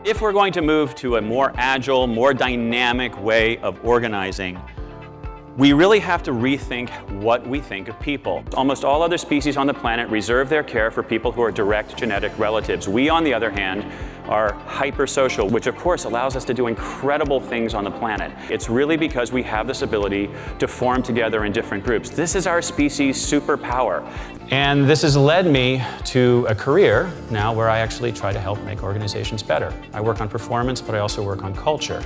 If we're going to move to a more agile, more dynamic way of organizing, we really have to rethink what we think of people. Almost all other species on the planet reserve their care for people who are direct genetic relatives. We, on the other hand, are hypersocial, which of course allows us to do incredible things on the planet. It's really because we have this ability to form together in different groups. This is our species' superpower. And this has led me to a career now where I actually try to help make organizations better. I work on performance, but I also work on culture.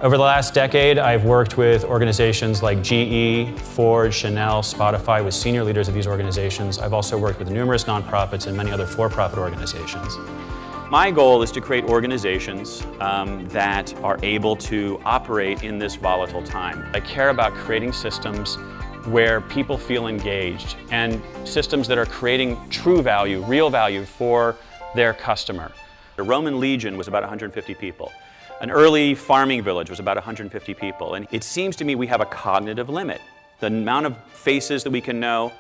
Over the last decade, I've worked with organizations like GE, Ford, Chanel, Spotify, with senior leaders of these organizations. I've also worked with numerous nonprofits and many other for-profit organizations. My goal is to create organizations that are able to operate in this volatile time. I care about creating systems where people feel engaged and systems that are creating true value, real value for their customer. The Roman legion was about 150 people. An early farming village was about 150 people, and it seems to me we have a cognitive limit. The amount of faces that we can know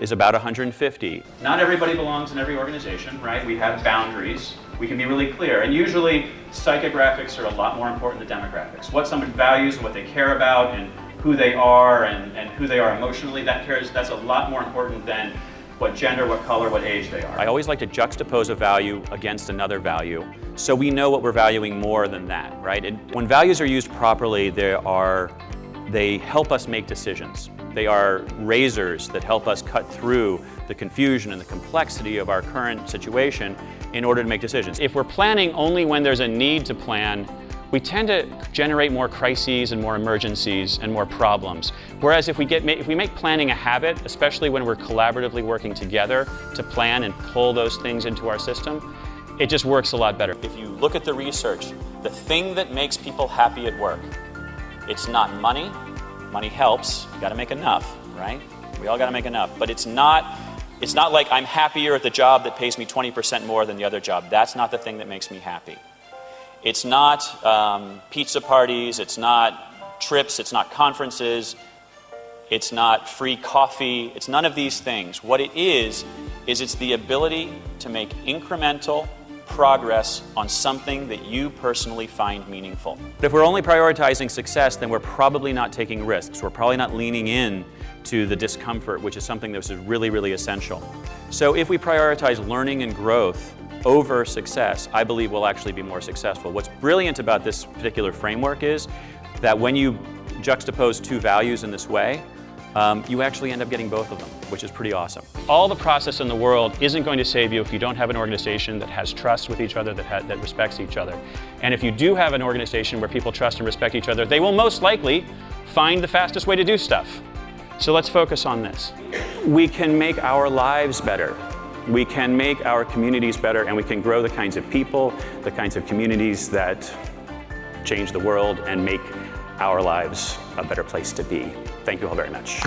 is about 150. Not everybody belongs in every organization, right? We have boundaries. We can be really clear, and usually psychographics are a lot more important than demographics. What someone values and what they care about and who they are and who they are emotionally, that's a lot more important than what gender, what color, what age they are. I always like to juxtapose a value against another value so we know what we're valuing more than that, right? When values are used properly, they help us make decisions. They are razors that help us cut through the confusion and the complexity of our current situation in order to make decisions. If we're planning only when there's a need to plan, we tend to generate more crises and more emergencies and more problems. Whereas if we make planning a habit, especially when we're collaboratively working together to plan and pull those things into our system, it just works a lot better. If you look at the research, the thing that makes people happy at work, it's not money. Money helps, you gotta make enough, right? We all gotta make enough, but it's not like I'm happier at the job that pays me 20% more than the other job. That's not the thing that makes me happy. It's not pizza parties, it's not trips, it's not conferences, it's not free coffee, it's none of these things. What it is it's the ability to make incremental progress on something that you personally find meaningful. If we're only prioritizing success, then we're probably not taking risks. We're probably not leaning in to the discomfort, which is something that is really, really essential. So if we prioritize learning and growth over success, I believe we'll actually be more successful. What's brilliant about this particular framework is that when you juxtapose two values in this way, you actually end up getting both of them, which is pretty awesome. All the process in the world isn't going to save you if you don't have an organization that has trust with each other, that respects each other. And if you do have an organization where people trust and respect each other, they will most likely find the fastest way to do stuff. So let's focus on this. We can make our lives better. We can make our communities better, and we can grow the kinds of people, the kinds of communities that change the world and make our lives a better place to be. Thank you all very much.